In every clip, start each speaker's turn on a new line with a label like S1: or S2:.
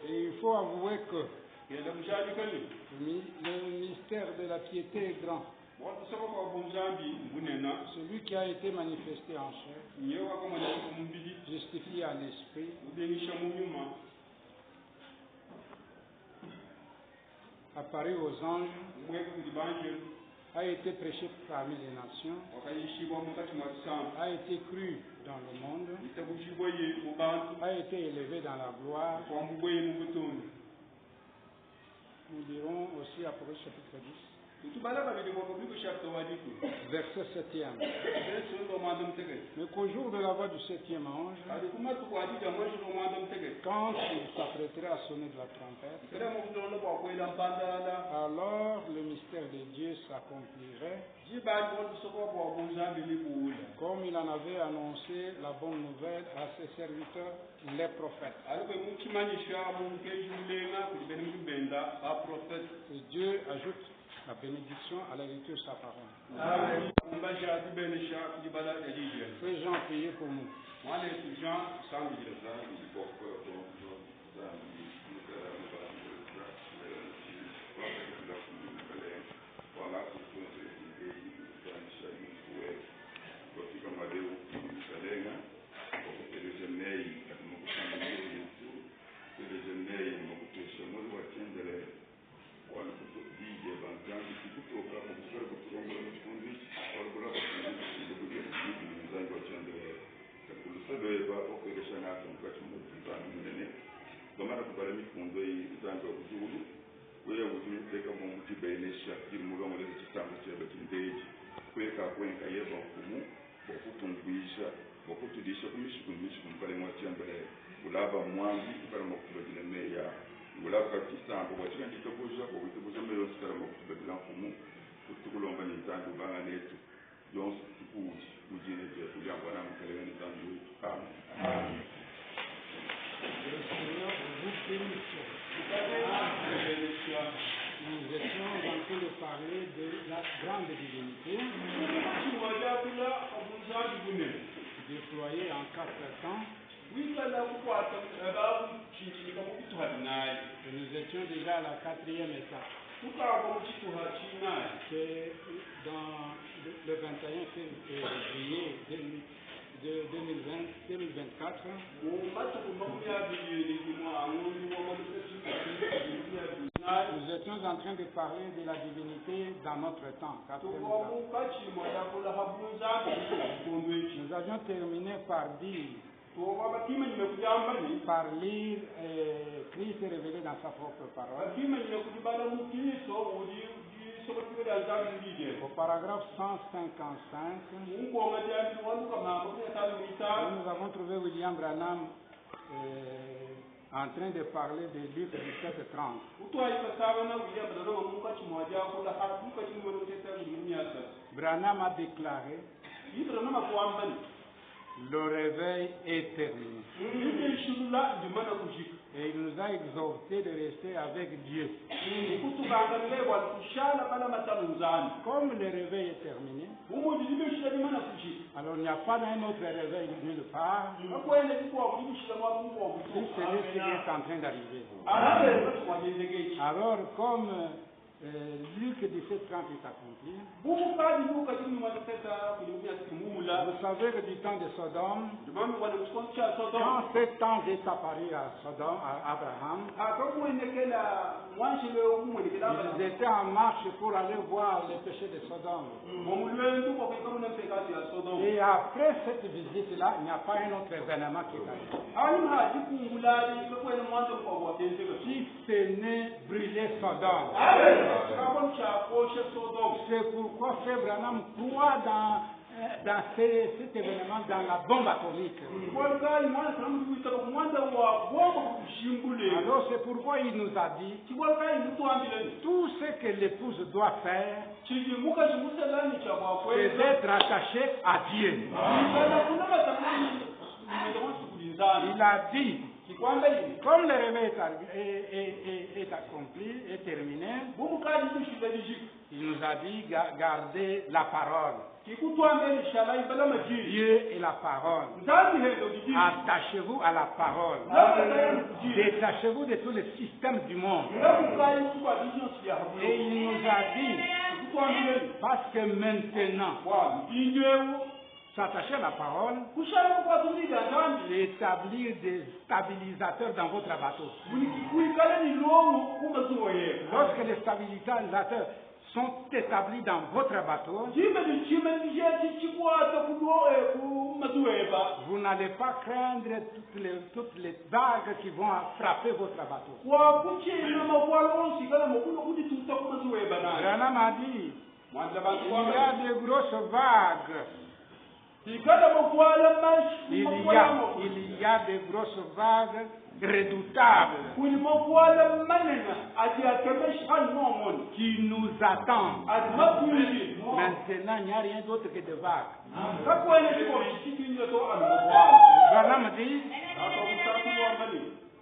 S1: Et il faut avouer que le mystère de la piété est grand. Celui qui a été manifesté en chair, justifié en esprit, apparu aux anges, a été prêché parmi les nations, a été cru dans le monde, a été élevé dans la gloire. Nous dirons aussi Apocalypse chapitre 10. Verset 7e. Mais qu'au jour de la voix du 7e ange, quand il s'apprêterait à sonner de la trompette, alors le mystère de Dieu s'accomplirait, comme il en avait annoncé la bonne nouvelle à ses serviteurs, les prophètes. Et Dieu ajoute la bénédiction à la lecture de sa parole. Fais Jean prier pour nous. déployé en 4 temps. Et nous étions déjà à la 4e étape. C'est dans le 21 février 2024. Nous étions en train de parler de la divinité dans notre temps. Nous avions terminé par dire, par lire Christ révélé dans sa propre parole. Au paragraphe 155, nous avons trouvé William Branham en train de parler de Luc 17:30. Branham a déclaré: le réveil est terminé. Et il nous a exhorté de rester avec Dieu. Comme le réveil est terminé, alors il n'y a pas d'un autre réveil nulle part. Si c'est ce qui est en train d'arriver. Alors comme Luc 17:30 est accompli, vous savez que du temps de Sodome, quand cet ange est apparu à Sodome, à Abraham, ils étaient en marche pour aller voir les péchés de Sodome. Et après cette visite-là, il n'y a pas un autre événement qui est arrivé. Si ce n'est brûler Sodome. C'est pourquoi Frère Branham croit dans cet événement, dans la bombe atomique. Alors c'est pourquoi il nous a dit tout ce que l'épouse doit faire, c'est d'être attachée à Dieu. Il a dit, comme le réveil est accompli, est terminé, il nous a dit gardez la parole. Dieu est la parole. Attachez-vous à la parole. Détachez-vous de tout le système du monde. Et il nous a dit, parce que maintenant, s'attacher à la parole, établir des stabilisateurs dans votre bateau. Lorsque les stabilisateurs sont établis dans votre bateau, vous n'allez pas craindre toutes les vagues qui vont frapper votre bateau. Branham a dit, il y a de grosses vagues. Il y a de grosses vagues redoutables qui nous attendent. Maintenant, il n'y a rien d'autre que des vagues. Branham dit,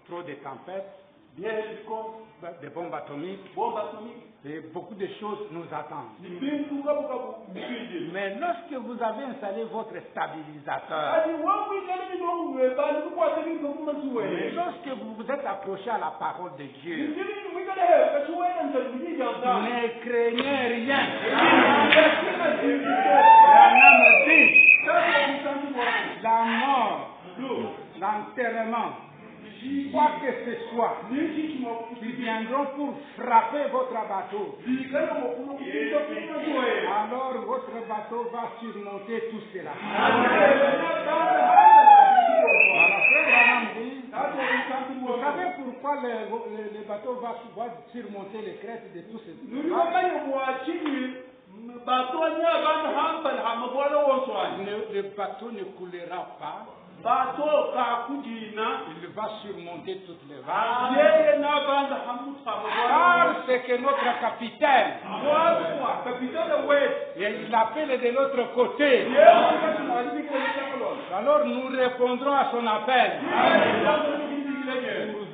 S1: trop de tempêtes, des bombes atomiques, et beaucoup de choses nous attendent. Mais lorsque vous avez installé votre stabilisateur, mais lorsque vous vous êtes approché à la parole de Dieu, ne craignez rien. La mort, l'enterrement, quoi que ce soit, qui viendront pour frapper votre bateau, alors votre bateau va surmonter tout cela. Vous savez pourquoi le bateau va surmonter les crêtes de tous ces le bateau ne coulera pas. Il va surmonter toutes les vagues. Parce que notre capitaine, il appelle de l'autre côté. Alors nous répondrons à son appel.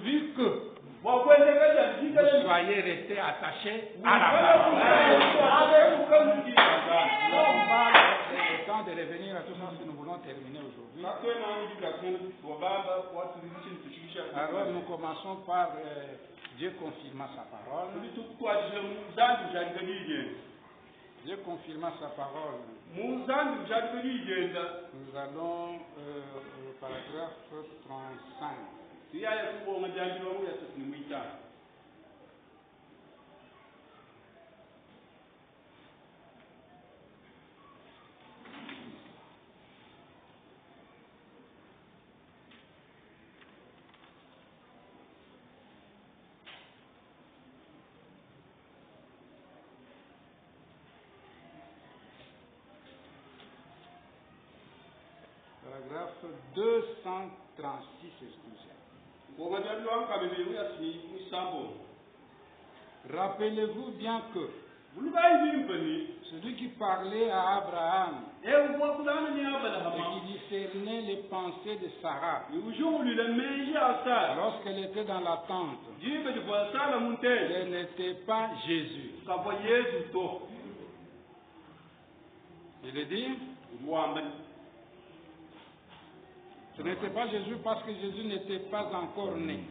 S1: Vu que Vous soyez restés attachés à la parole. C'est le temps de revenir à tout ça que nous voulons terminer aujourd'hui. Alors nous commençons par Dieu confirmant sa parole. Dieu confirmant sa parole. Nous allons au paragraphe 35. Paragraphe 236, excusez. Rappelez-vous bien que celui qui parlait à Abraham et qui discernait les pensées de Sarah lorsqu'elle était dans la tente, ce n'était pas Jésus. Il dit, ce n'était pas Jésus parce que Jésus n'était pas encore né.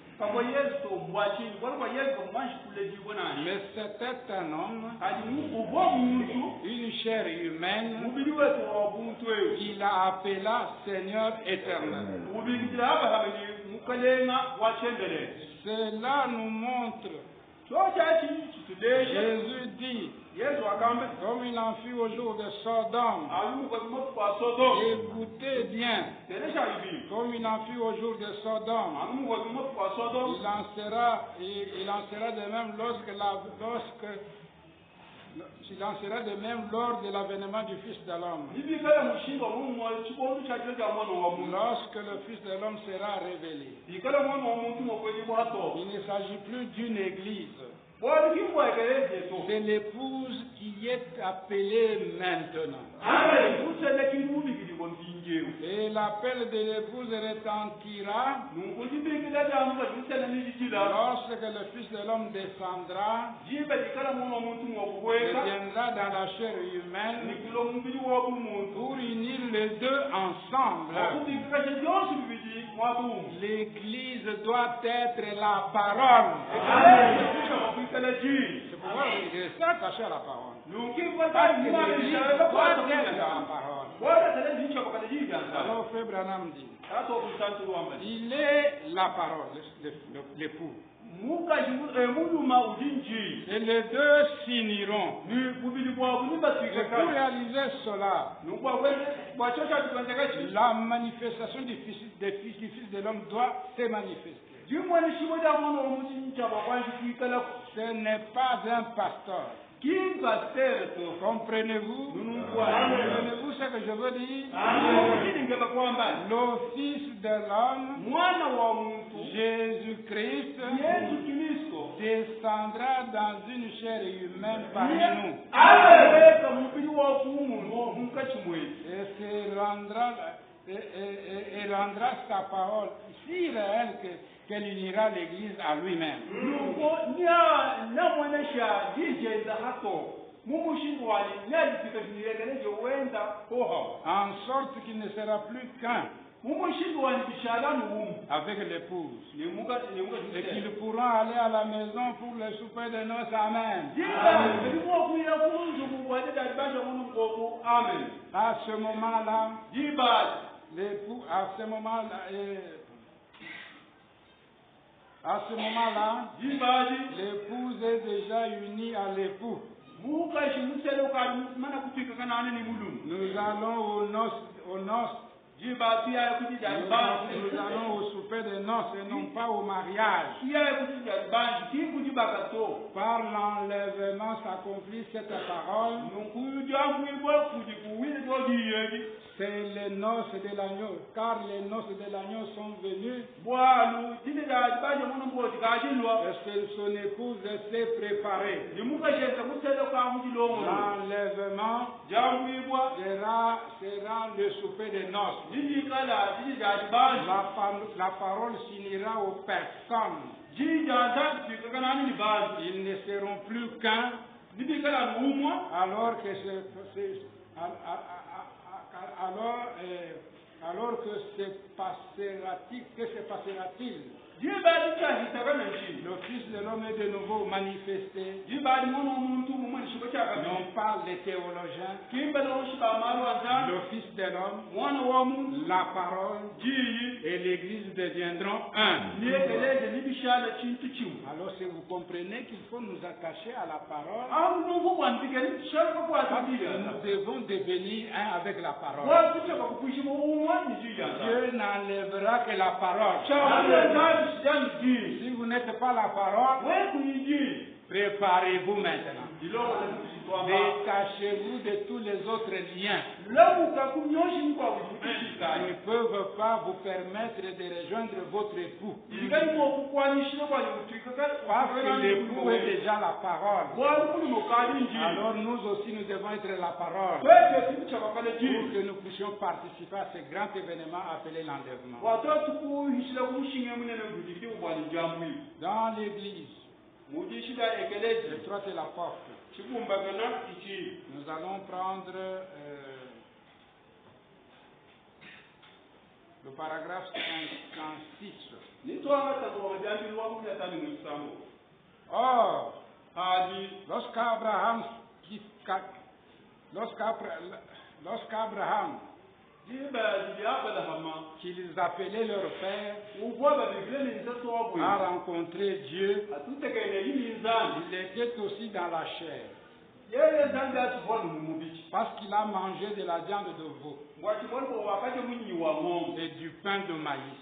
S1: Mais c'était un homme, une chair humaine, qu'il a appelé Seigneur éternel. Cela nous montre. Jésus dit, comme il en fut au jour de Sodome, écoutez bien, comme il en fut au jour de Sodome, il en sera de même il en sera de même lors de l'avènement du Fils de l'homme. Lorsque le Fils de l'homme sera révélé, il ne s'agit plus d'une église. C'est l'épouse qui est appelée maintenant. Et l'appel de l'épouse retentira lorsque le Fils de l'homme descendra, viendra dans la chair humaine pour unir les deux ensemble. L'Église doit être la parole. C'est pourquoi il est attaché à la parole. Parce que l'Église doit être la parole. Alors Frère Branham dit, il est la parole, l'époux. Et les deux s'uniront. Et pour réaliser cela, la manifestation du Fils de l'homme doit se manifester. Ce n'est pas un pasteur. Comprenez-vous? Comprenez-vous ce que je veux dire? Le Fils de l'homme, Jésus-Christ, descendra dans une chair humaine parmi nous. Et rendra sa parole si réelle qu'elle unira l'Église à lui-même. En sorte qu'il ne sera plus qu'un avec l'épouse. Et qu'ils pourront aller à la maison pour le souper de noces. Amen. À ce moment-là, l'époux, à ce moment-là, l'épouse est déjà unie à l'époux. Nous allons aux noces. Nous allons au souper de noces et non pas au mariage. Par l'enlèvement s'accomplit cette parole. C'est les noces de l'agneau, car les noces de l'agneau sont venues. Parce que son épouse s'est préparée. L'enlèvement sera le souper de noces. La parole s'unira aux personnes Ils ne seront plus qu'un, alors que se passera-t-il? Le Fils de l'homme est de nouveau manifesté, non pas les théologiens, le Fils de l'homme, la parole et l'Église deviendront un. Alors si vous comprenez qu'il faut nous attacher à la parole, nous devons devenir un avec la parole. Dieu n'enlèvera que la parole. Si vous n'êtes pas la parole, préparez-vous maintenant. Détachez-vous de tous les autres liens. Ils ne peuvent pas vous permettre de rejoindre votre époux. Parce que l'époux est déjà la parole. Alors nous aussi nous devons être la parole. Pour que nous puissions participer à ce grand événement appelé l'enlèvement. Dans l'église, l'étroite est la porte. Nous allons prendre le paragraphe 56. Or, lorsqu'Abraham qu'ils appelaient leur père, a rencontré Dieu, il était aussi dans la chair. Parce qu'il a mangé de la viande de veau et du pain de maïs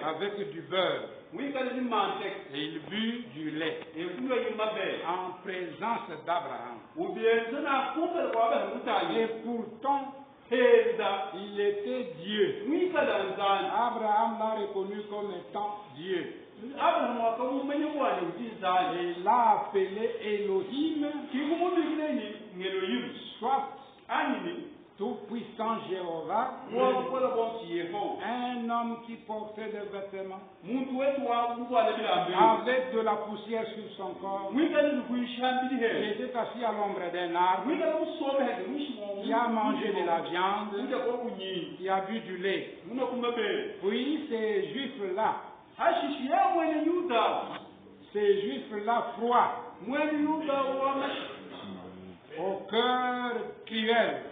S1: avec du beurre, et il but du lait en présence d'Abraham. Et pourtant il était Dieu. Abraham l'a reconnu comme étant Dieu. Et il l'a appelé Elohim, soit tout-puissant Jéhovah, un homme qui portait des vêtements avec de la poussière sur son corps, qui était assis à l'ombre d'un arbre, qui a mangé de la viande, qui a bu du lait. Puis ces Juifs-là froids, au cœur cruel,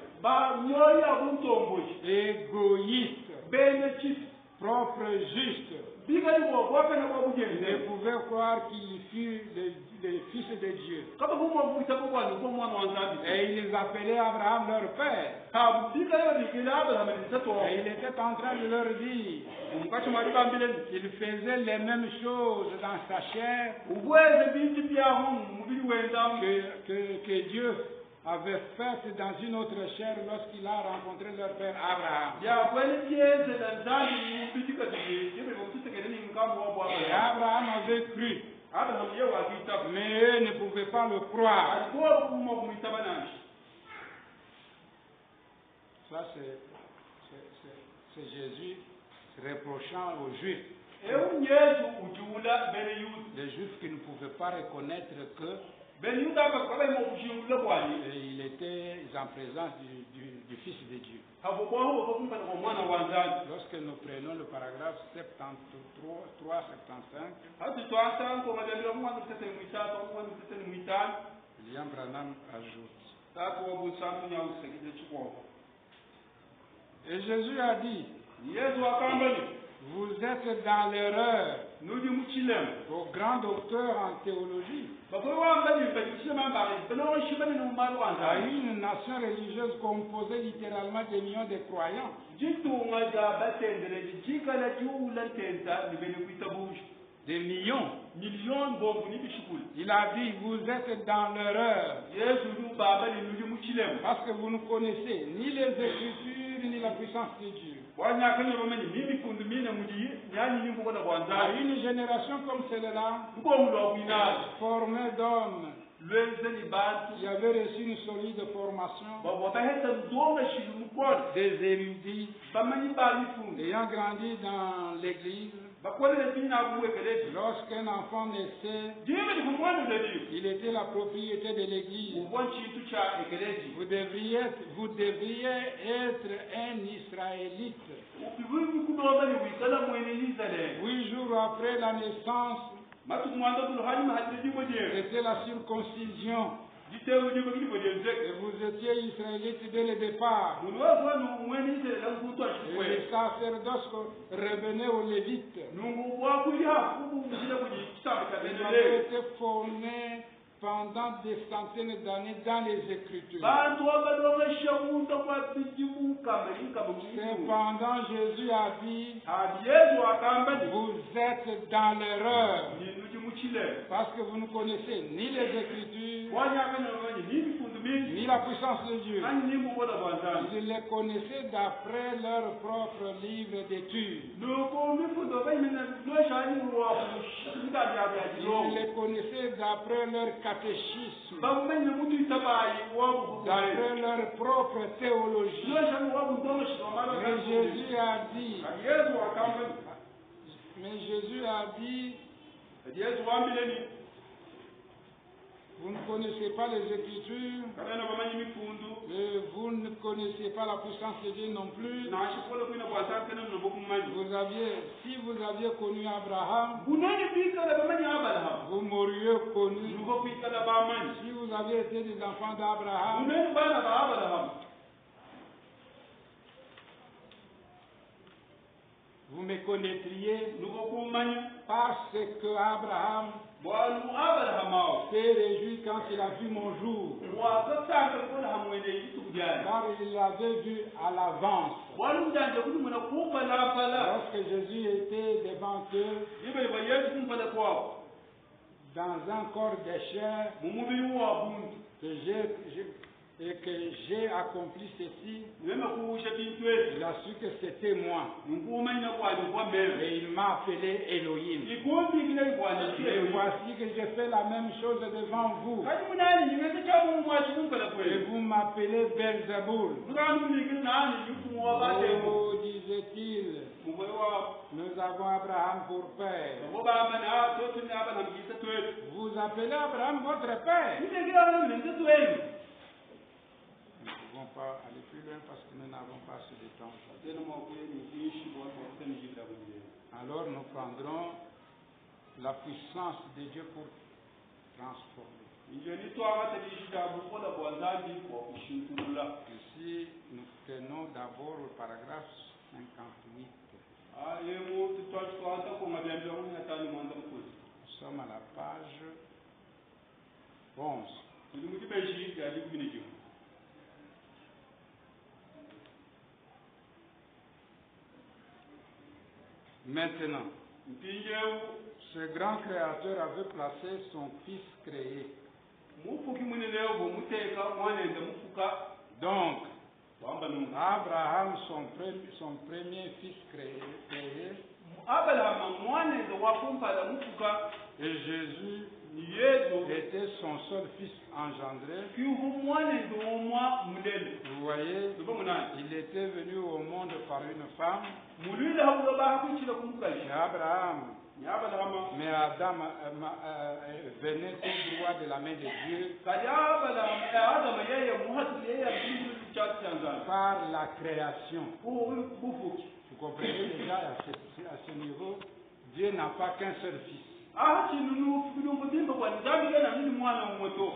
S1: égoïste, propre, juste, ne pouvaient croire qu'il fut le Fils de Dieu. Et ils appelaient Abraham leur père. Et il était en train de leur dire qu'il faisait les mêmes choses dans sa chair que Dieu avait fait dans une autre chair lorsqu'il a rencontré leur père Abraham. Et Abraham avait cru, mais eux ne pouvaient pas le croire. Ça, c'est Jésus reprochant aux Juifs. Les Juifs qui ne pouvaient pas reconnaître que il était en présence du Fils de Dieu. Lorsque nous prenons le paragraphe 73-75, William Branham ajoute. Et Jésus a dit, vous êtes dans l'erreur, au grand docteur en théologie, à une nation religieuse composée littéralement de millions de croyants. Des millions. Il a dit, vous êtes dans l'erreur, parce que vous ne connaissez ni les Écritures ni la puissance de Dieu. À une génération comme celle-là, formée d'hommes qui avaient reçu une solide formation, des érudits ayant grandi dans l'église, Lorsqu'un enfant naissait, il était la propriété de l'Église. Vous devriez être un Israélite. 8 jours après la naissance, c'était la circoncision. Et vous étiez israélite dès le départ. Et le sacerdoce revenait aux Lévites. Ils avaient été formés pendant des centaines d'années dans les Écritures. Cependant, Jésus a dit, vous êtes dans l'erreur, parce que vous ne connaissez ni les Écritures, ni la puissance de Dieu. Ils les connaissaient d'après leur propre livre d'études. Ils les connaissaient d'après leur catéchisme, d'après leur propre théologie. Mais Jésus a dit, vous ne connaissez pas les Écritures, et vous ne connaissez pas la puissance de Dieu non plus. Si vous aviez connu Abraham, vous m'auriez connu. Si vous aviez été des enfants d'Abraham, vous me connaîtriez parce que Abraham s'est réjoui quand il a vu mon jour, car il l'avait vu à l'avance. Lorsque Jésus était devant eux, dans un corps de chair, et que j'ai accompli ceci, il a su que c'était moi. Et il m'a appelé Elohim. Et voici que j'ai fait la même chose devant vous. Et vous m'appelez Belzéboul. Oh, disait-il, nous avons Abraham pour père. Vous appelez Abraham votre père. Nous ne pouvons pas aller plus loin parce que nous n'avons pas assez de temps. Alors nous prendrons la puissance de Dieu pour transformer. Ici, nous prenons d'abord le paragraphe 58. Nous sommes à la page 11. Maintenant, ce grand créateur avait placé son fils créé. Donc, Abraham, son premier fils créé, et Jésus était son seul fils engendré. Vous voyez, il était venu au monde par une femme. Mais Adam venait tout droit de la main de Dieu par la création. Vous comprenez déjà à ce niveau, Dieu n'a pas qu'un seul fils.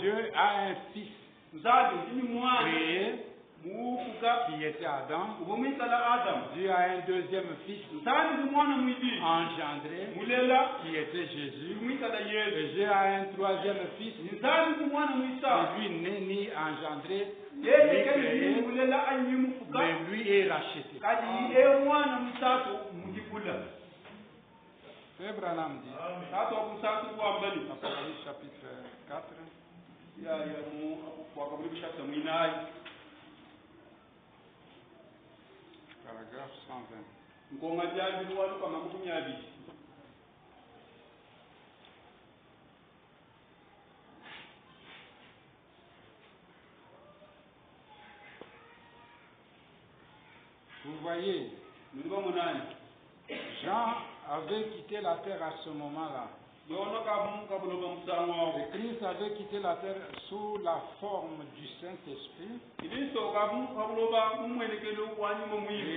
S1: Dieu a un fils créé qui était Adam. Dieu a un deuxième fils engendré qui était Jésus. Et Dieu a un troisième fils qui lui n'est ni engendré ni créé, mais lui est racheté. Abraham dit, Apocalypse chapitre 4, paragraphe 120. Vous voyez, Jean avait quitté la terre à ce moment-là. Et Christ avait quitté la terre sous la forme du Saint-Esprit. Il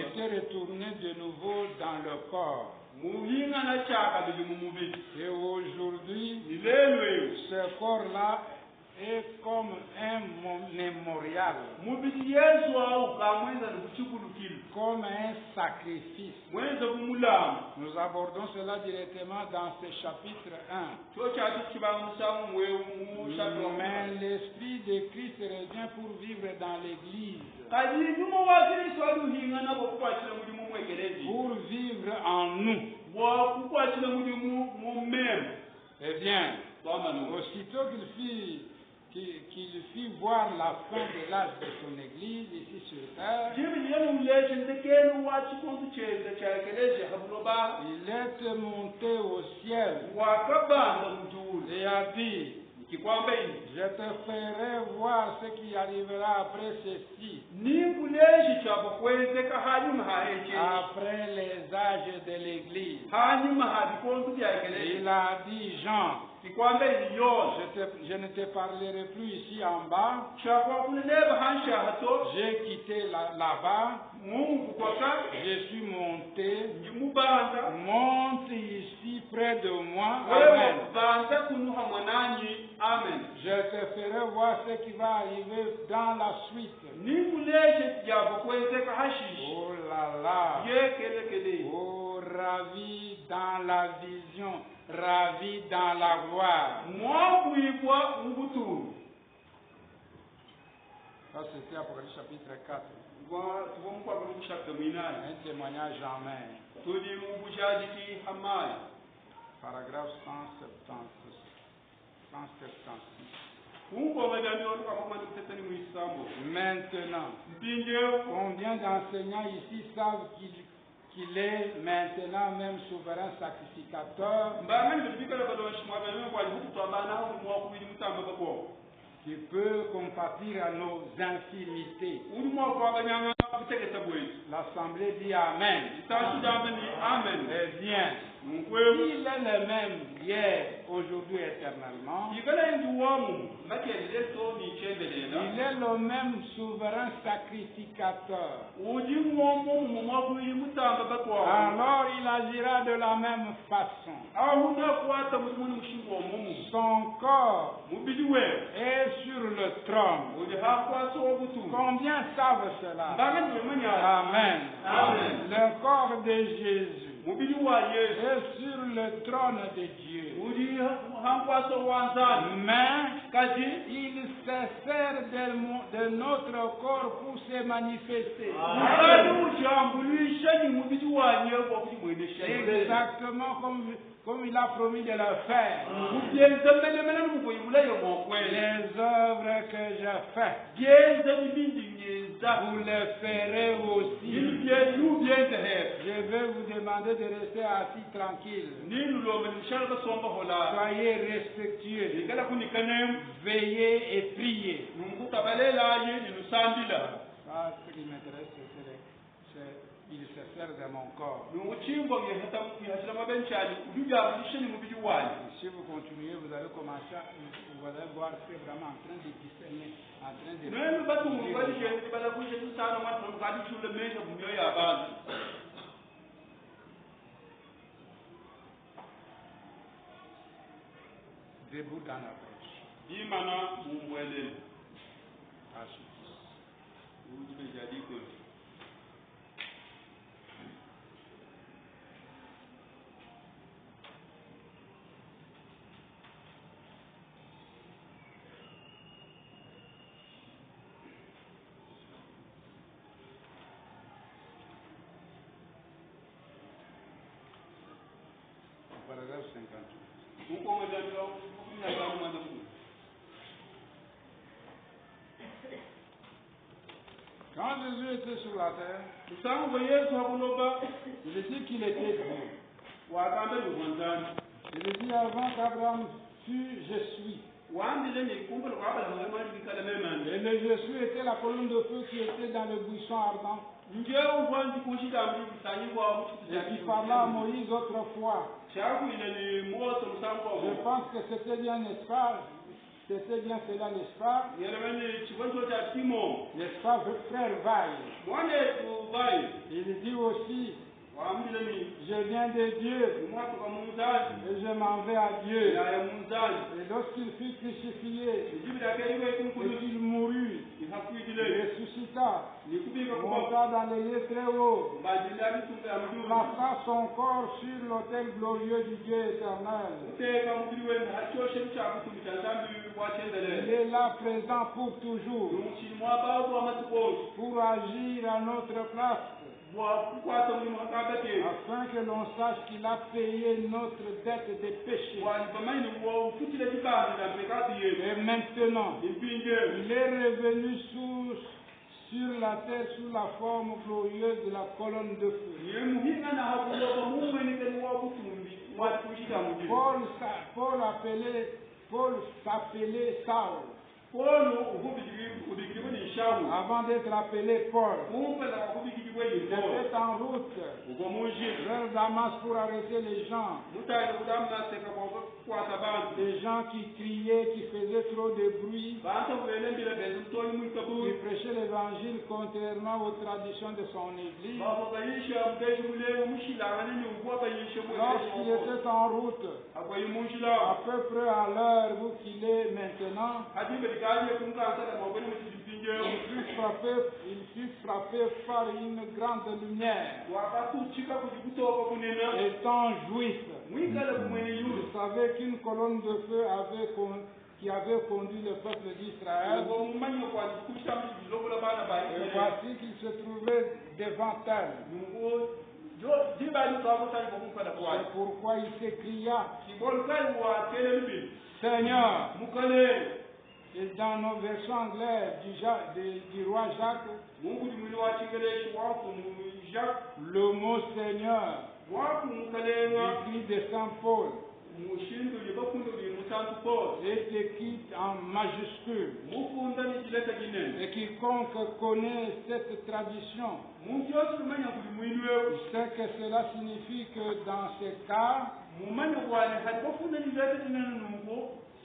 S1: était retourné de nouveau dans le corps. Et aujourd'hui, ce corps-là est comme un mémorial, comme un sacrifice. Nous abordons cela directement dans ce chapitre 1. Mais l'Esprit de Christ revient pour vivre dans l'Église, pour vivre en nous. Eh bien, aussitôt qu'il fit voir la fin de l'âge de son Église ici sur terre, il est monté au ciel et a dit, je te ferai voir ce qui arrivera après ceci, après les âges de l'Église. Il a dit, Jean, je ne te parlerai plus ici en bas. J'ai quitté là-bas. Je suis monté. Monte ici près de moi. Amen. Je te ferai voir ce qui va arriver dans la suite. Oh là là. Oh, ravi dans la vision. Ravi dans la gloire. Ça c'était Apocalypse chapitre 4. Un témoignage en main. Paragraphe 176. Maintenant, combien d'enseignants ici savent qu'il est maintenant même souverain sacrificateur, qui peut compatir à nos infimités. L'Assemblée dit Amen. Eh bien, il est le même hier, aujourd'hui, éternellement. Il est le même souverain sacrificateur. Alors il agira de la même façon. Son corps est sur le trône. Combien savent cela? Amen. Le corps de Jésus est sur le trône de Dieu. Mais il se sert de notre corps pour se manifester. Exactement comme il a promis de le faire. Les œuvres que je fais, vous les ferez aussi. Je vais vous demander de rester assis tranquille. Soyez respectueux. Veillez et priez. Ce qui m'intéresse, il se sert de mon corps. Si vous continuez, vous allez commencer, vous allez voir que c'est vraiment en train de discerner, en train de... Debout dans la brèche. Paragraphe 58. Quand Jésus était sur la terre, il dit qu'il était Dieu. Il dit avant qu'Abraham fût, je suis. Et le Jésus était la colonne de feu qui était dans le buisson ardent. Et qui parla à Moïse autrefois. Je pense que c'était bien, n'est-ce pas? C'était bien cela, n'est-ce pas? N'est-ce pas, frère Vaille? Il dit aussi, je viens de Dieu et je m'en vais à Dieu. Et lorsqu'il fut crucifié et qu'il mourut, il ressuscita, monta dans les lieux très hauts, plaça son corps sur l'autel glorieux du Dieu éternel. Il est là présent pour toujours, pour agir à notre place, afin que l'on sache qu'il a payé notre dette des péchés. Et maintenant, il est revenu sur la terre sous la forme glorieuse de la colonne de feu. Paul s'appelait Saul. Avant d'être appelé Paul, il était en route vers Damas pour arrêter les gens. Des gens qui criaient, qui faisaient trop de bruit, qui prêchaient l'évangile contrairement aux traditions de son église. Lorsqu'il était en route, à peu près à l'heure où il est maintenant, il fut frappé par une grande lumière. Étant juif, vous savez qu'une colonne de feu qui avait conduit le peuple d'Israël, et voici qu'il se trouvait devant elle. C'est pourquoi il s'écria, Seigneur. Et dans nos versions anglaises du roi Jacques, le mot Seigneur, écrit de Saint Paul, est écrit en majuscule. Et quiconque connaît cette tradition, il sait que cela signifie que dans ces cas,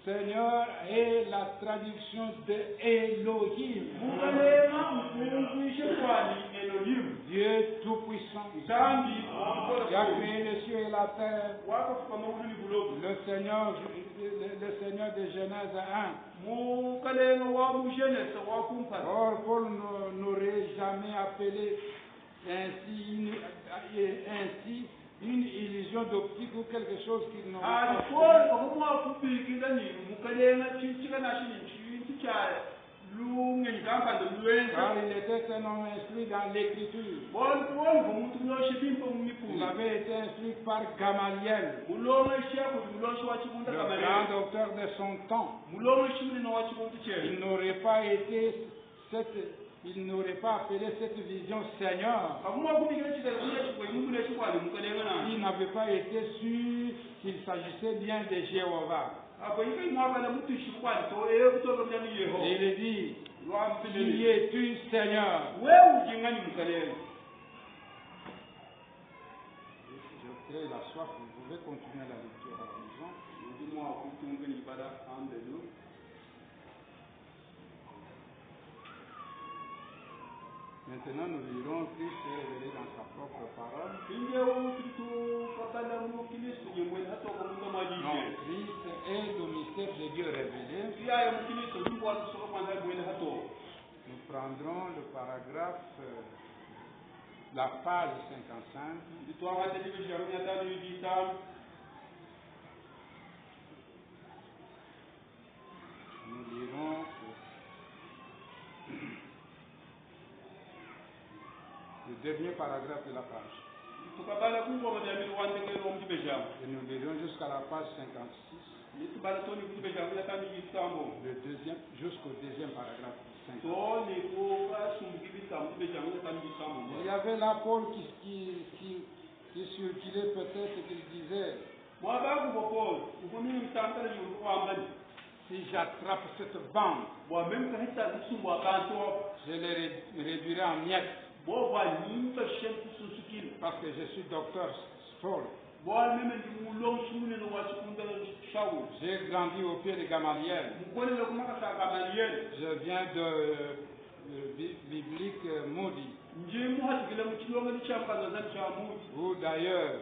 S1: Seigneur est la traduction de Elohim. Dieu Tout-Puissant, qui a créé les cieux et la terre. Le Seigneur de Genèse 1. Or, Paul n'aurait jamais appelé ainsi une illusion d'optique ou quelque chose qui n'aurait pas. Car il était un homme instruit dans l'écriture. Il avait été instruit par Gamaliel, le grand docteur de son temps. Il n'aurait pas appelé cette vision Seigneur. Il n'avait pas été sûr qu'il s'agissait bien de Jéhovah. Et il dit, qui es-tu, Seigneur? Je crée la soif, vous pouvez continuer la lecture à la maison. Maintenant, nous lirons Christ est révélé dans sa propre parole. Non, Christ est le mystère de Dieu révélé. Nous prendrons le paragraphe, la page 55. Nous lirons le dernier paragraphe de la page. Et nous lirons jusqu'à la page 56. Le deuxième, jusqu'au deuxième paragraphe. 50. Il y avait là Paul qui circulait peut-être, qu'il disait, Si j'attrape cette bande, je les réduirai en miettes. Parce que je suis docteur Stoll. J'ai grandi au pied de Gamaliel. Je viens de biblique Moody. Ou d'ailleurs,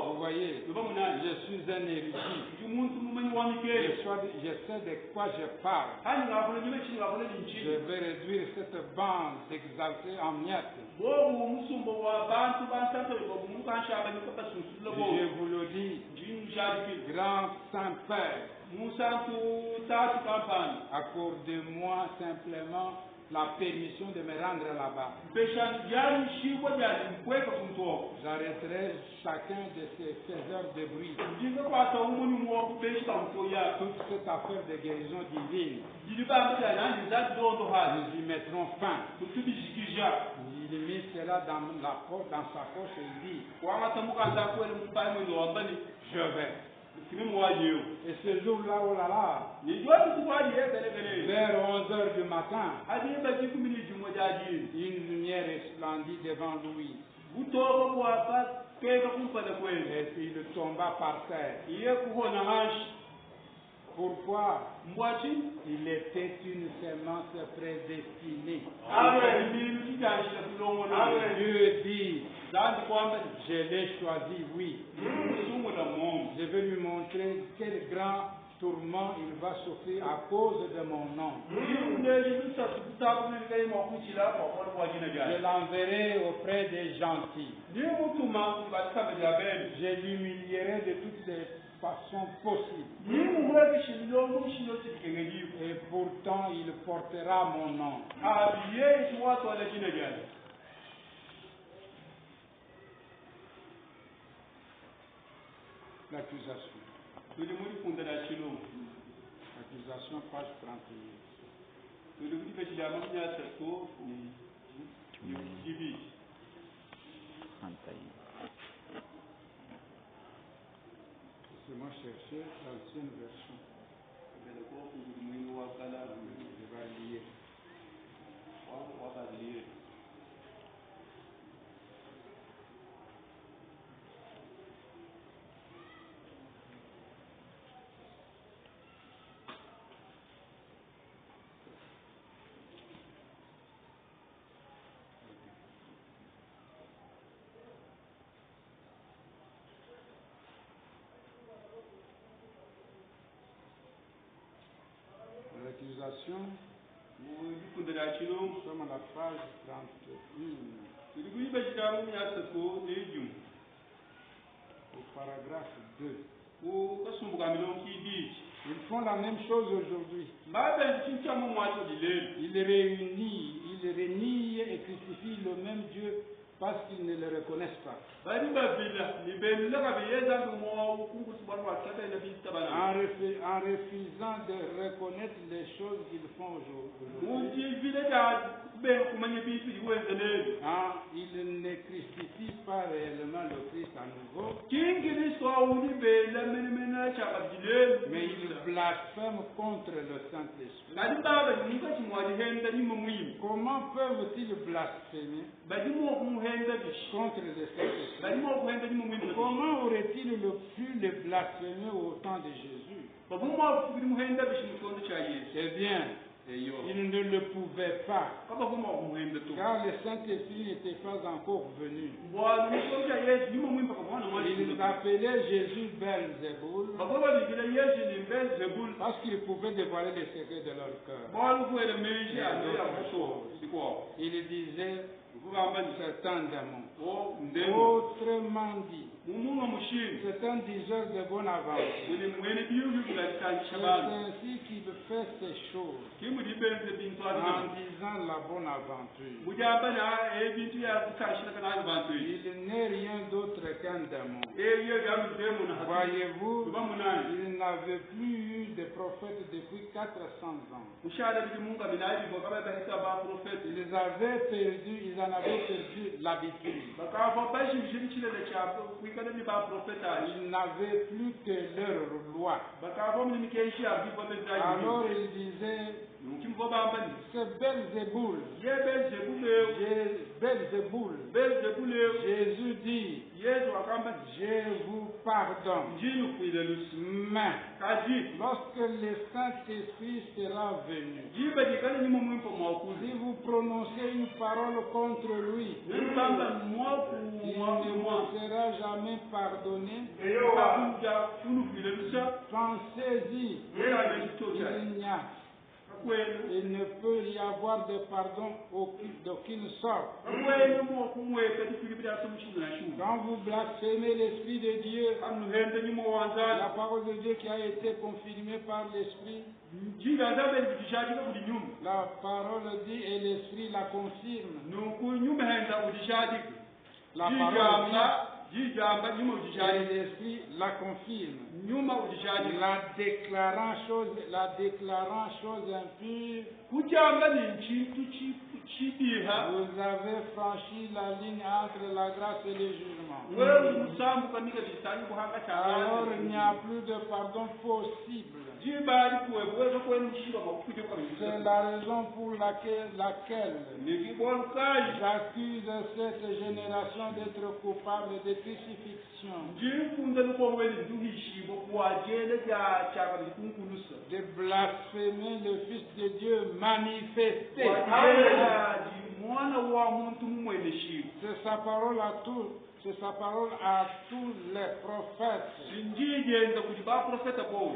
S1: vous voyez, je suis un érudit. Je sais de quoi je parle. Je vais réduire cette bande exaltée en miettes. Je vous le dis, grand Saint-Père, accordez-moi simplement la permission de me rendre là-bas. J'arrêterai chacun de ces faiseurs de bruit. Toute cette affaire de guérison divine, nous y mettrons fin. Il met cela dans sa poche et il dit, je vais. Et ce jour-là, oh là là, vers 11h du matin, une lumière resplendit devant lui. Et puis il tomba par terre. Pourquoi? Il était une semence prédestinée. Dieu dit, je l'ai choisi, oui. Je vais lui montrer quel grand tourment il va souffrir à cause de mon nom. Je l'enverrai auprès des gentils. Je l'humilierai de toutes les façons possibles. Et pourtant il portera mon nom. L'accusation. Accusation, page 31. Laissez-moi chercher l'ancienne version. Je vais lire. L'accusation, nous sommes à la page 31, au paragraphe 2. Ils font la même chose aujourd'hui. Ils renient et crucifient le même Dieu parce qu'ils ne le reconnaissent pas. En refusant de reconnaître les choses qu'ils font aujourd'hui. Ils ne crucifient pas réellement le Christ à nouveau, mais ils blasphèment contre le Saint-Esprit. Comment peuvent-ils blasphémer contre le Saint-Esprit? Comment aurait-il pu le blasphémer au temps de Jésus? Eh bien, il ne le pouvait pas, car le Saint-Esprit n'était pas encore venu. Ils appelaient Jésus Belzéboul parce qu'il pouvait dévoiler les secrets de leur cœur. Il disait, c'est un démon. Autrement dit, c'est un diseur de bonne aventure. C'est ainsi qu'il fait ces choses, en disant la bonne aventure. Il n'est rien d'autre qu'un démon. Voyez-vous, il n'avait plus eu de prophète depuis 400 ans. Ils en avait perdu l'habitude. Ils n'avaient plus que leur loi. Alors il disait, c'est Belzéboul. Jésus dit, je vous pardonne. Mais lorsque le Saint-Esprit sera venu, si vous prononcez une parole contre lui, il ne vous sera jamais pardonné. Pensez-y, il ne peut y avoir de pardon d'aucune sorte. Quand vous blasphémez l'Esprit de Dieu, la parole de Dieu qui a été confirmée par l'Esprit, la parole dit et l'Esprit la confirme. La parole dit et l'Esprit la confirme. La déclarant chose impure, vous avez franchi la ligne entre la grâce et le jugement. Alors il n'y a plus de pardon possible. C'est la raison pour laquelle j'accuse cette génération d'être coupable de crucifixion, de blasphémer le Fils de Dieu manifesté. C'est sa parole à tous les prophètes.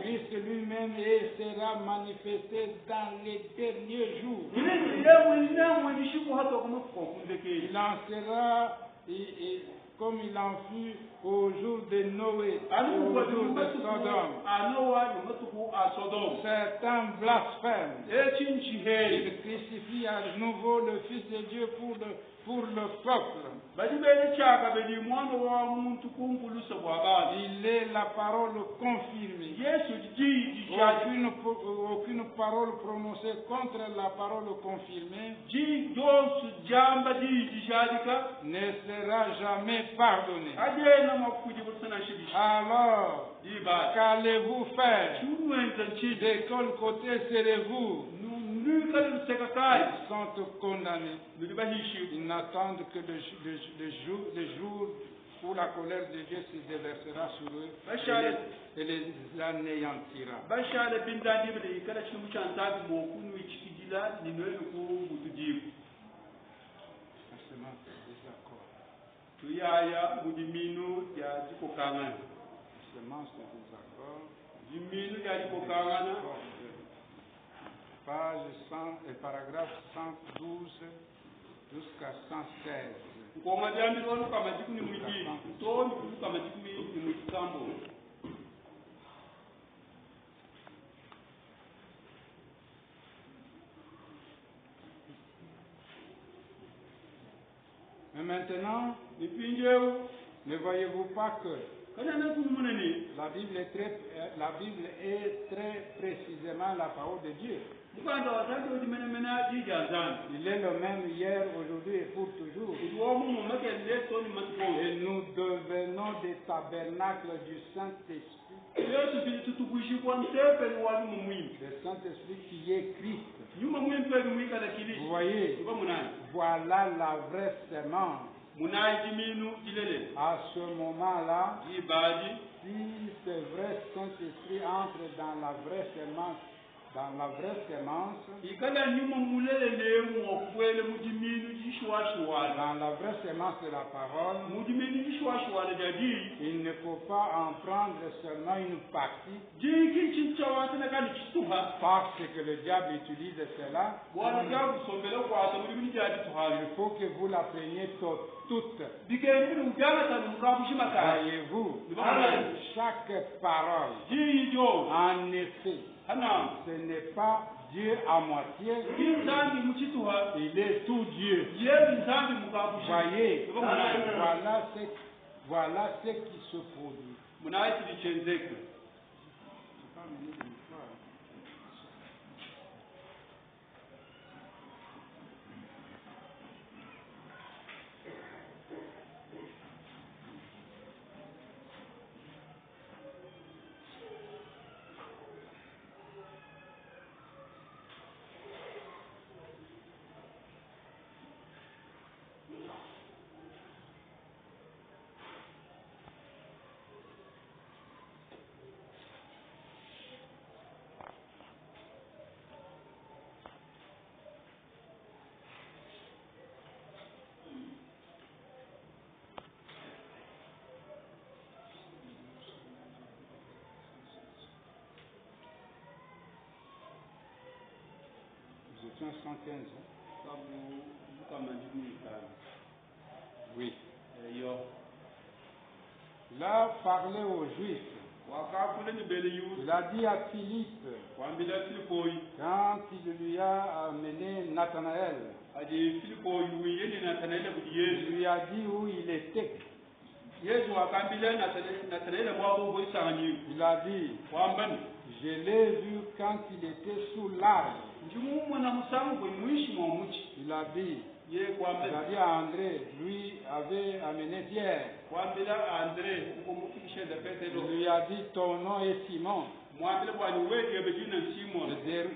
S1: Christ lui-même sera manifesté dans les derniers jours. Il en sera comme il en fut au jour de Noé, au jour de Sodome. Certains blasphèment. Ils crucifient à nouveau le Fils de Dieu pour le peuple. Il est la parole confirmée. Aucune parole prononcée contre la parole confirmée ne sera jamais pardonnée. Alors, qu'allez-vous faire? De quel côté serez-vous? Ils sont condamnés. Ils n'attendent que le jour où la colère de Dieu se déversera sur eux et les anéantira. La semence des désaccords. Semence des désaccords. Page 100 et paragraphe 112 jusqu'à 116. Mais maintenant, ne voyez-vous pas que la Bible est très précisément la parole de Dieu. Il est le même hier, aujourd'hui et pour toujours. Et nous devenons des tabernacles du Saint-Esprit. Le Saint-Esprit qui est Christ. Vous voyez, voilà la vraie semence. À ce moment-là, si ce vrai Saint-Esprit entre dans la vraie semence, dans la vraie semence de la parole, il ne faut pas en prendre seulement une partie, parce que le diable utilise cela. Il faut que vous la preniez toute. Voyez-vous, chaque parole, en effet, ce n'est pas Dieu à moitié, il est tout Dieu. Voyez, voilà ce qui se produit. version 115. Oui. Il a parlé aux Juifs. Il a dit à Philippe, quand il lui a amené Nathanaël, il lui a dit où il était. Il a dit, je l'ai vu quand il était sous l'arbre. Il a dit à André, lui avait amené Pierre. Il lui a dit, ton nom est Simon.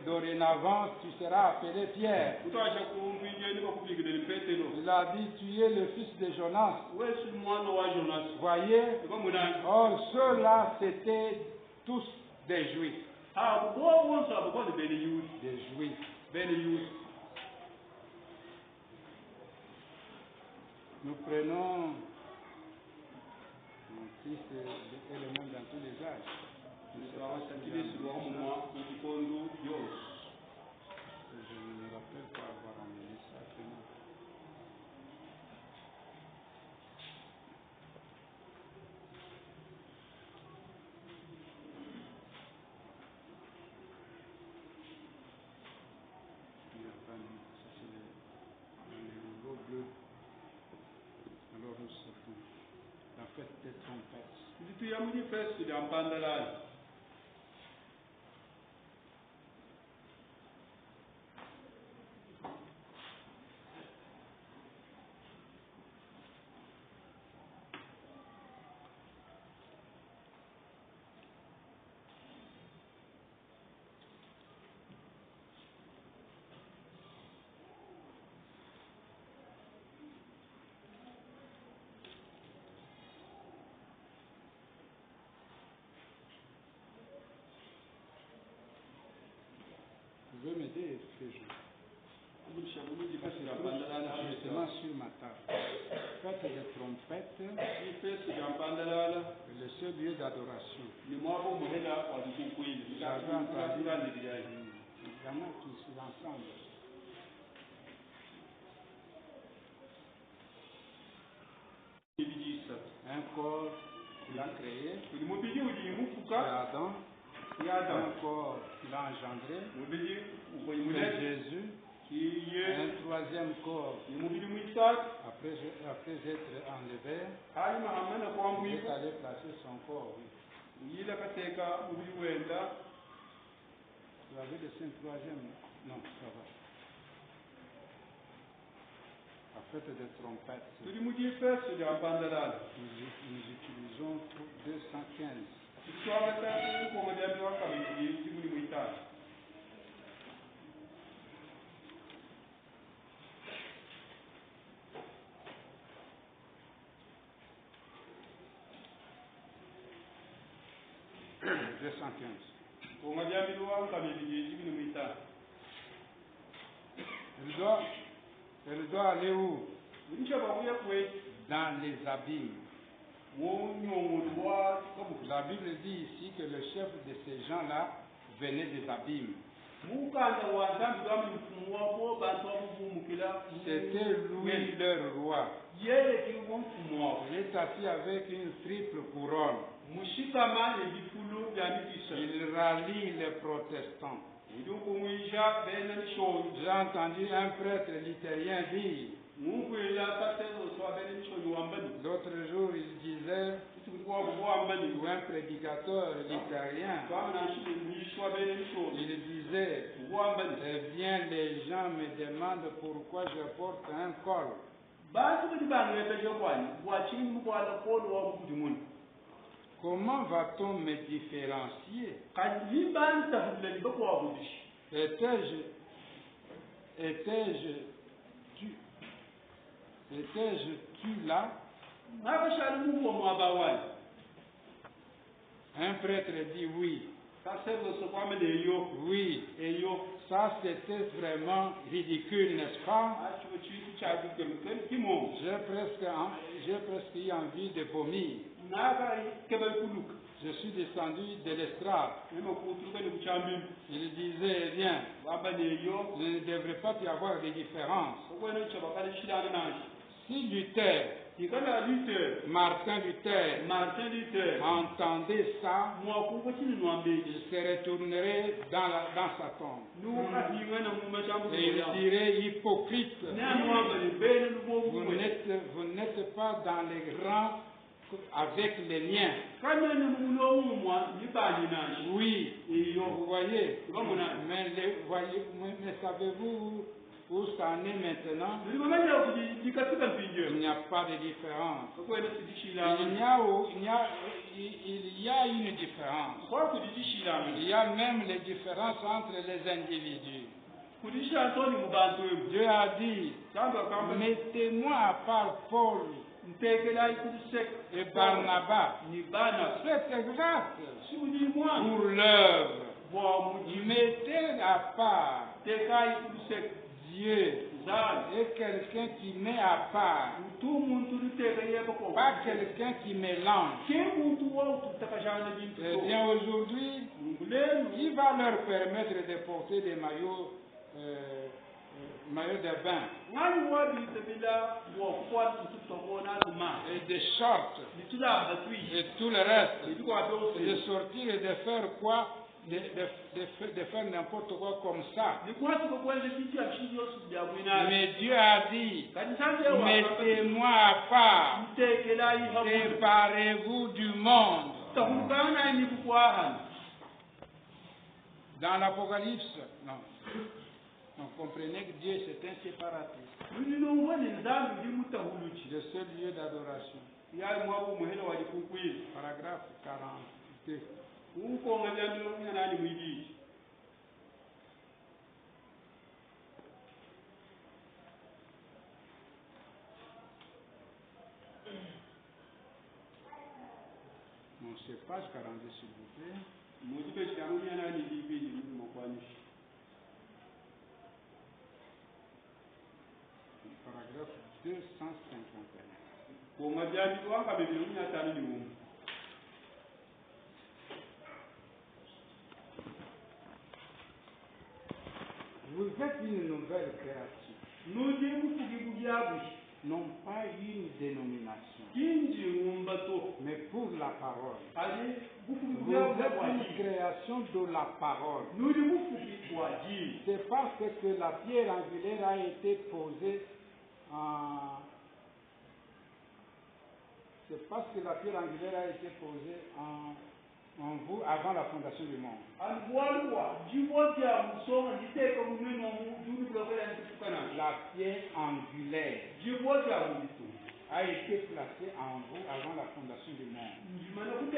S1: Dorénavant, tu seras appelé Pierre. Il a dit, tu es le fils de Jonas. Voyez, or ceux-là, c'était tous des Juifs. Des Juifs. Nous prenons mon fils et le monde dans tous les âges. Je ne me rappelle pas avoir amené ça. Alors nous sortons. La fête des trompettes. Vous pouvez m'aider ce jour. Justement sur ma table. Fête des trompettes, le seul lieu d'adoration. J'avais entendu, il y en a qui sont ensemble. Un corps qu'il a créé, c'est Adam. Il y a un corps qu'il a engendré, c'est Jésus. Un troisième corps, après être enlevé, il est allé placer son corps. Vous avez laissé un troisième? Non, ça va. La fête des trompettes. Nous utilisons 215. 215. Elle doit aller où? Dans les abîmes. La Bible dit ici que le chef de ces gens-là venait des abîmes. C'était lui leur roi. Il est assis avec une triple couronne. Il rallie les protestants. J'ai entendu un prêtre luthérien dire, l'autre jour il disait, ou un prédicateur luthérien, il disait, eh bien les gens me demandent pourquoi je porte un col. Comment va-t-on me différencier? Étais-je tu là? Un prêtre dit oui. Oui, ça c'était vraiment ridicule, n'est-ce pas? J'ai presque eu envie de vomir. Je suis descendu de l'estrade. Il disait, eh bien, il ne devrait pas y avoir de différence. Si Luther, Martin Luther, entendait ça, il se retournerait dans sa tombe. Et il dirait, hypocrite, vous n'êtes pas dans les rangs avec les liens. Oui, vous voyez. Mais savez-vous où ça en est maintenant? Il n'y a pas de différence. Il y a une différence. Il y a même les différences entre les individus. Dieu a dit, mettez-moi à part Paul et Barnabas. C'est exact. Pour l'œuvre, mettez à part Dieu et quelqu'un qui met à part, pas quelqu'un qui mélange. Eh bien, aujourd'hui, il va leur permettre de porter des maillots de bain et des shorts et tout le reste, de sortir et de faire quoi, de faire n'importe quoi comme ça. Mais Dieu a dit, mettez-moi à part, séparez-vous du monde. Dans l'Apocalypse, non. Donc comprenez que Dieu c'est un séparatiste. Le seul lieu d'adoration. Paragraphe 42. Non, c'est page 42 s'il vous plaît. Paragraphe 251. Vous êtes une nouvelle créature. Non pas une dénomination, mais pour la parole. Vous êtes une création de la parole. C'est parce que la pierre angulaire a été posée en... C'est parce que la pierre angulaire a été posée en vous avant la fondation du monde. La pierre angulaire a été placée en vous avant la fondation du monde. Et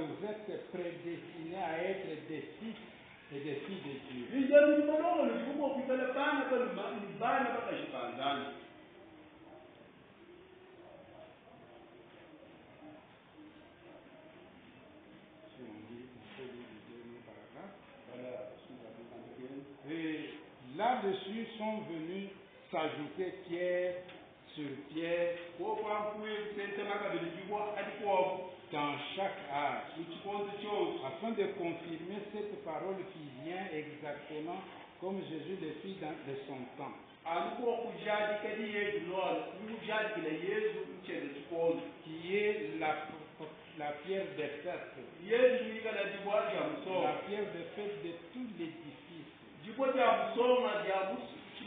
S1: vous êtes prédestinés à être des fils et des filles de Dieu. Et là-dessus sont venus s'ajouter pierre sur pierre dans chaque âge, afin de confirmer cette parole qui vient exactement comme Jésus le fit de son temps. Qui est la pierre de fête. La pierre de fête de tout l'édifice.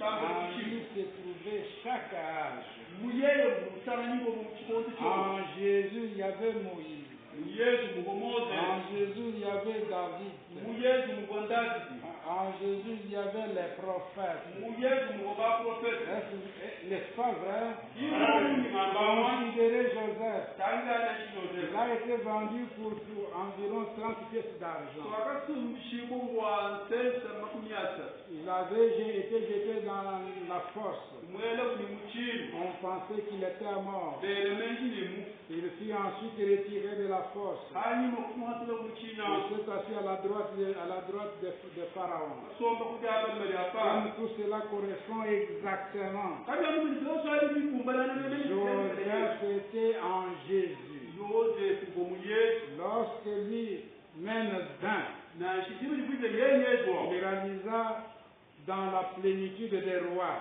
S1: En lui se trouvait chaque âge. En Jésus, il y avait Moïse. En Jésus, il y avait David. En Jésus, il y avait les prophètes. N'est-ce pas vrai? Considérez Joseph. Il a été vendu pour environ 30 pièces d'argent. Il avait été jeté dans la fosse. On pensait qu'il était mort. Il fut ensuite retiré de la fosse. Il s'est assis à la droite de Pharaon. Comme tout cela correspond exactement. Joseph était en Jésus. dans la plénitude des rois,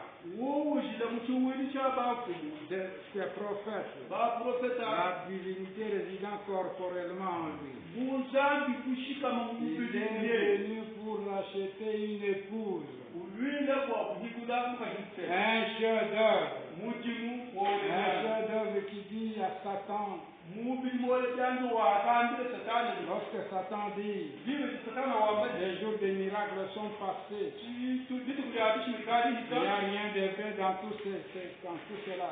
S1: ses prophètes, la divinité résidant corporellement en lui. Il est venu pour racheter une épouse, un chef-d'œuvre qui dit à Satan, lorsque Satan dit, les jours des miracles sont passés, il n'y a rien de vrai dans tout cela.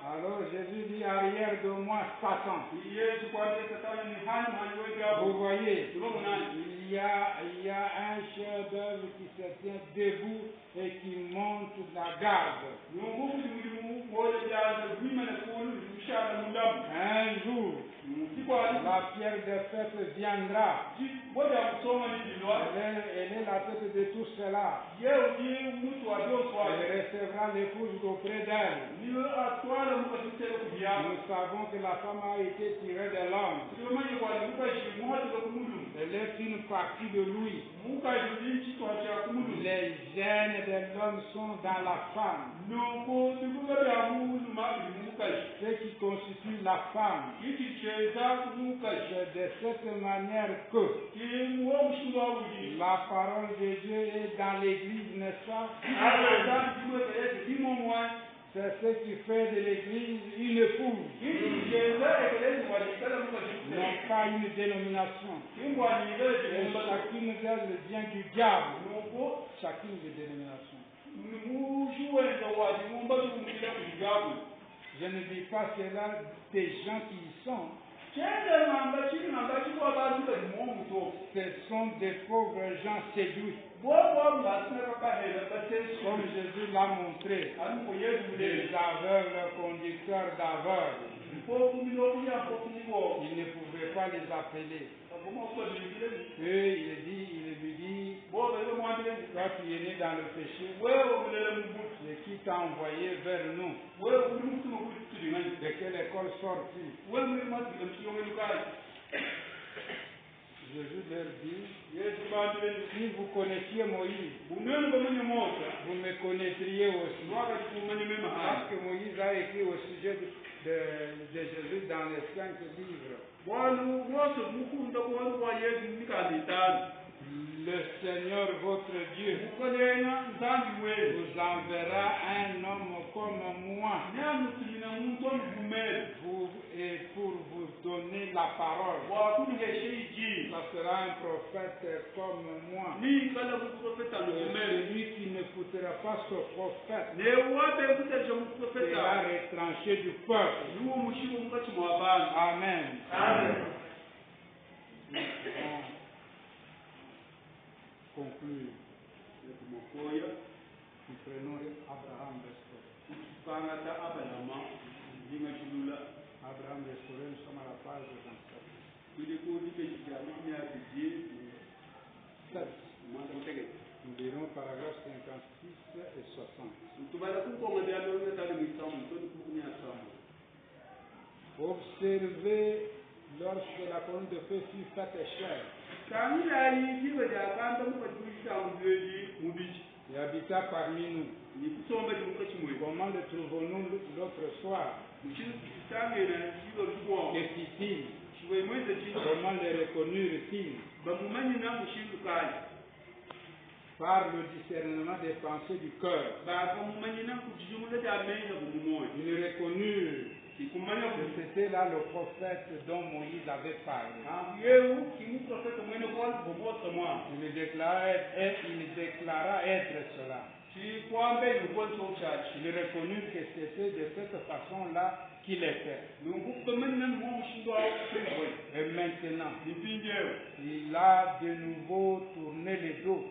S1: Alors Jésus dit, arrière de moi, Satan. Vous voyez, il y a un chef-d'œuvre qui se tient debout et qui monte la garde. Un jour, la pierre de fête viendra. Elle est la tête de tout cela. Elle recevra l'épouse auprès d'elle. Nous savons que la femme a été tirée de l'homme. Elle est une partie de lui. Les gènes de l'homme sont dans la femme. Ce qui constitue la femme. C'est de cette manière que la parole de Dieu est dans l'église, n'est-ce pas? C'est ce qui fait de l'église une épouse. Non pas une dénomination. Et chacune d'elles vient du diable. Chacune des dénominations. Je ne dis pas cela des gens qui y sont. Ce sont des pauvres gens séduits. Comme Jésus l'a montré, les aveugles, conducteurs d'aveugles, il ne pouvait pas les appeler. Et il lui dit, toi qui es né dans le péché, et qui t'a envoyé vers nous, de quelle école sors-tu? Jésus leur dit, si vous connaissiez Moïse, vous me connaîtriez aussi. Parce que Moïse a écrit au sujet de Jésus dans les 5 livres. Le Seigneur votre Dieu vous enverra un homme comme moi et pour vous donner la parole. Ça sera un prophète comme moi. Celui qui n'écoutera pas ce prophète sera retranché du peuple. Amen. Conclure. Nous prenons Abraham Restauré. Abraham Restauré, nous sommes à la page 27. Nous verrons paragraphes 56 et 60. Observez lorsque la colonne de feu fut faite chair. Il habita parmi nous. Comment le trouvons-nous l'autre soir? Que fit-il? Comment le reconnurent-ils? Par le discernement des pensées du cœur. Ils reconnurent que c'était là le prophète dont Moïse avait parlé. Il déclara être cela. Il reconnut que c'était de cette façon-là qu'il était. Et maintenant, il a de nouveau tourné les dos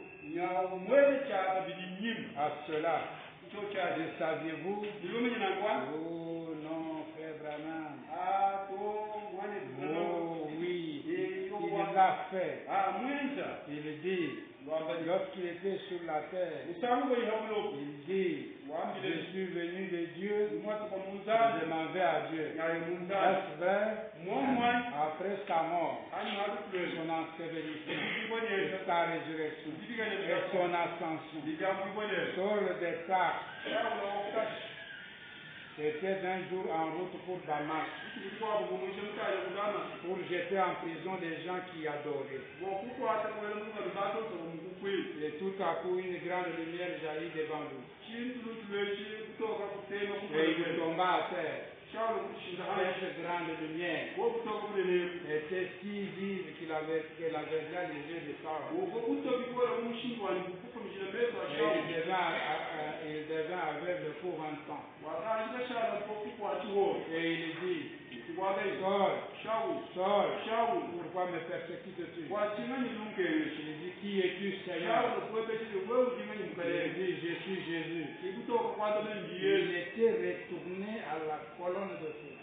S1: à cela. Le saviez-vous? Oh non, frère Branham. Oh oui, il l'a fait. Il dit, lorsqu'il était sur la terre, il dit, je suis venu de Dieu, je m'en vais à Dieu. Est-ce vrai? Après sa mort, son ensevelissement, sa résurrection et son ascension, sur le départ, c'était un jour en route pour Damas, pour jeter en prison des gens qui adoraient. Et tout à coup, une grande lumière jaillit devant lui. Et il tomba à terre. Cette grande lumière était si vive qu'elle avait déjà les yeux de Saul. Il devint aveugle pour 20 ans. Et il dit, Saul, pourquoi me persécutes-tu? Il dit, qui es-tu, Seigneur? Il dit, je suis Jésus. Il était retourné à la colonne de feu.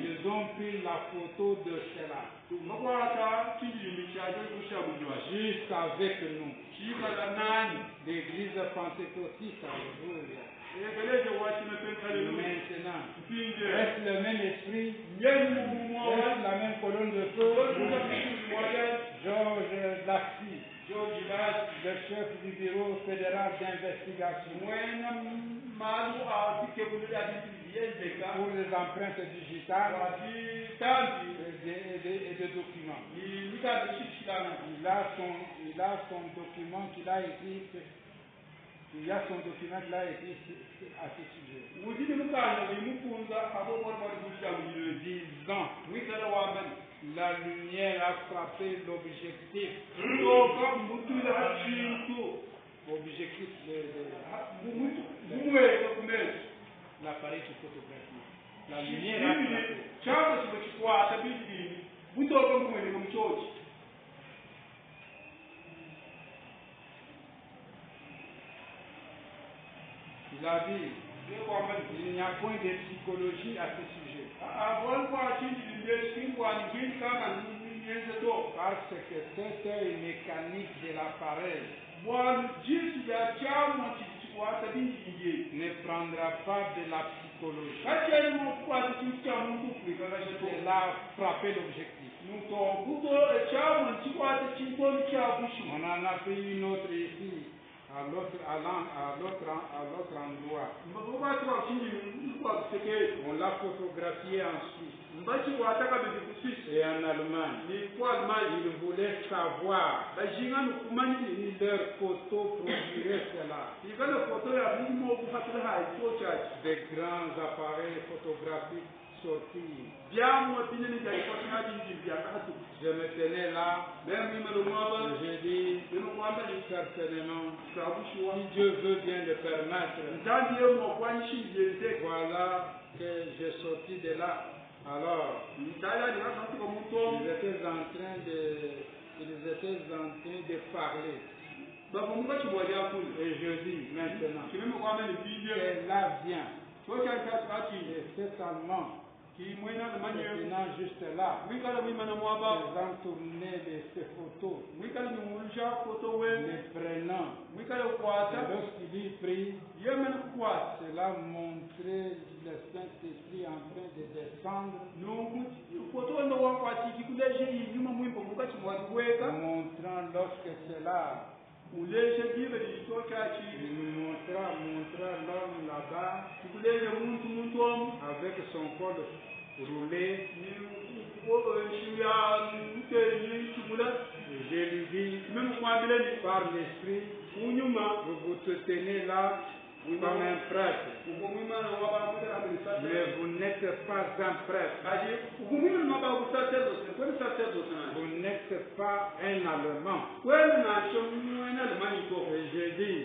S1: Ils ont pris la photo de cela. Juste avec nous. L'église pentecôtiste, alléluia. Maintenant, est-ce le même esprit? Est-ce la même colonne de feu? Georges Laxi, le chef du bureau fédéral d'investigation pour les empreintes digitales et des documents. Il a son document qu'il a écrit. Il y a son document qu'il a écrit à ce sujet. Disant, la lumière a frappé l'objectif. Objectif de l'appareil qui photographie. La lumière a frappé. Il a dit, il n'y a point de psychologie à ce sujet. Parce que cette œil mécanique de l'appareil ne prendra pas de la psychologie. Il a frappé l'objectif. On en a pris une autre ici. À l'autre endroit. On l'a photographié en Suisse et en Allemagne. Ils voulaient savoir si leur photo produirait cela. Des grands appareils photographiques sortis. Je me tenais là, j'ai dit certainement, si Dieu veut bien le permettre, voilà que j'ai sorti de là. Alors, ils étaient en train de parler. Et je dis maintenant, et là vient, et cet Allemand, maintenant juste là, faisant tourner ces photos, les prenant, lorsqu'il y prit, cela montrait le Saint-Esprit en train de descendre, montrant lorsque cela, il montra l'homme là-bas avec son col roulé. Je lui dis, par l'esprit, vous vous tenez là comme un prêtre, mais vous n'êtes pas un prêtre. Vous n'êtes pas un Allemand. Et je dis,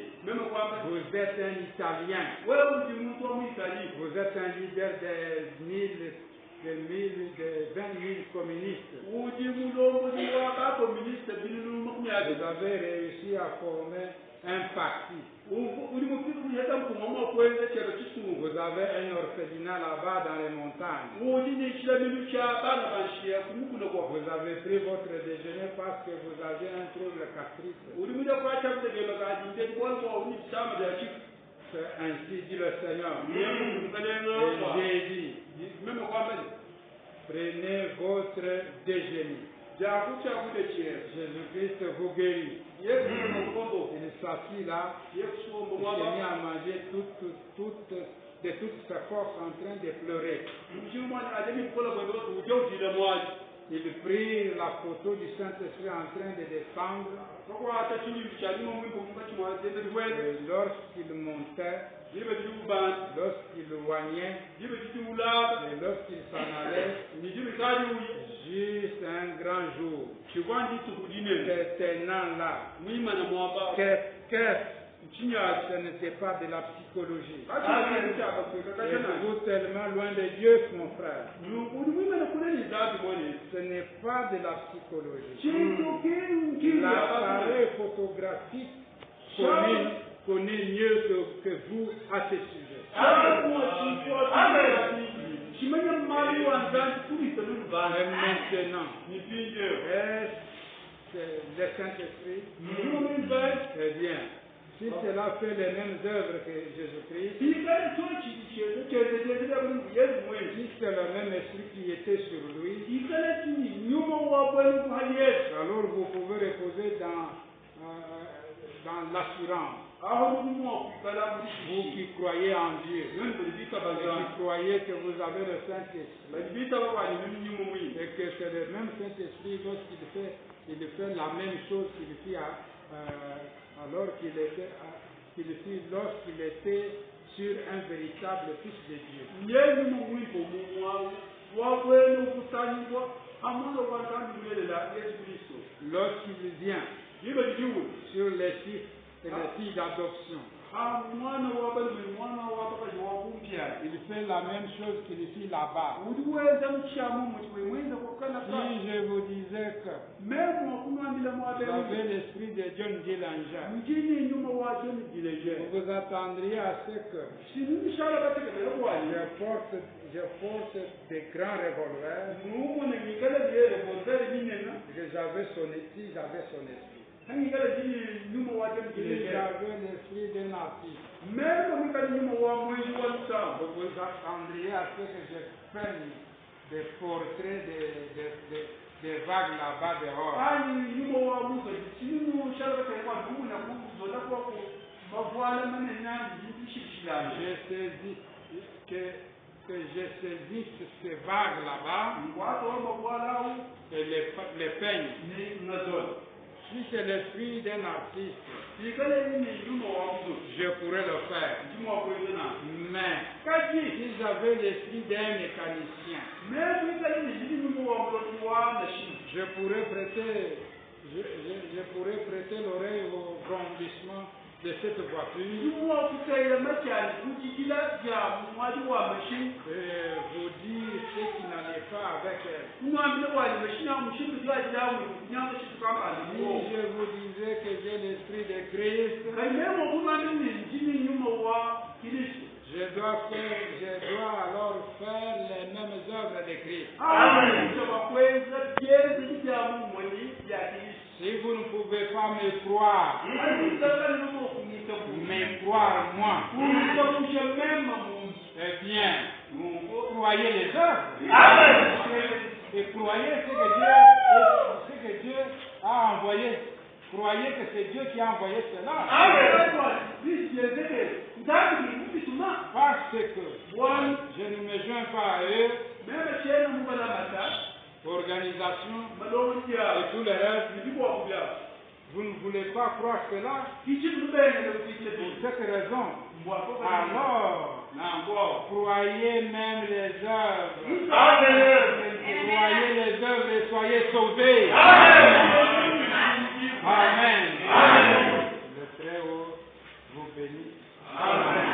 S1: vous êtes un Italien. Vous êtes un leader de 20 000 communistes. Vous avez réussi à former un parti. Vous avez un orphelinat là-bas dans les montagnes. Vous avez pris votre déjeuner parce que vous avez un trouble gastrique. Ainsi dit le Seigneur. Et j'ai dit, prenez votre déjeuner. Jésus-Christ vous guérit. Il s'assit là, il s'est mis à manger de toutes ses forces en train de pleurer. Il prit la photo du Saint-Esprit en train de descendre. Et lorsqu'il montait, lorsqu'il loignait, et lorsqu'il s'en allait, juste un grand jour, tenant là, ce n'était pas de la psychologie. Et vous tellement loin de Dieu, mon frère. Ce n'est pas de la psychologie. L'appareil photographique connaît mieux que vous à ce sujet. Et maintenant, est-ce le Saint-Esprit? Eh bien, si cela fait les mêmes œuvres que Jésus-Christ, si c'est le même esprit qui était sur lui, alors vous pouvez reposer dans l'assurance. Vous qui croyez en Dieu, qui croyez que vous avez le Saint-Esprit, et que c'est le même Saint-Esprit lorsqu'il fait la même chose qu'il fit alors lorsqu'il était sur un véritable Fils de Dieu. Lorsqu'il vient sur les fils et les filles d'adoption, il fait la même chose qu'il fit là-bas. Si je vous disais que vous avez l'esprit de John Dillinger, vous vous attendriez à ce que je porte des grands revolvers, que j'avais son esprit. J'avais l'esprit d'un artiste. Vous vous attendriez à ce que je prenne des portraits des vagues là-bas dehors. Que je saisisse ces vagues là-bas et les peigne. Si c'est l'esprit d'un artiste, je pourrais le faire. Mais si j'avais l'esprit d'un mécanicien, je pourrais prêter l'oreille au grondissement de cette voiture et vous dire ce qui n'allait pas avec elle. Si je vous disais que j'ai l'esprit de Christ, je dois alors faire les mêmes œuvres de Christ. Si vous ne pouvez pas me croire, mais croire moi, eh bien, vous croyez les œuvres. Et croyez ce que Dieu a envoyé. Croyez que c'est Dieu qui a envoyé cela. Parce que je ne me joins pas à eux, organisation et tout le reste. Vous ne voulez pas croire cela. Pour cette raison, alors, croyez même les œuvres. Croyez les œuvres et soyez sauvés. Amen. Le Très-Haut vous bénisse. Amen.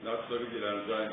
S2: Nasıl bir dilenzen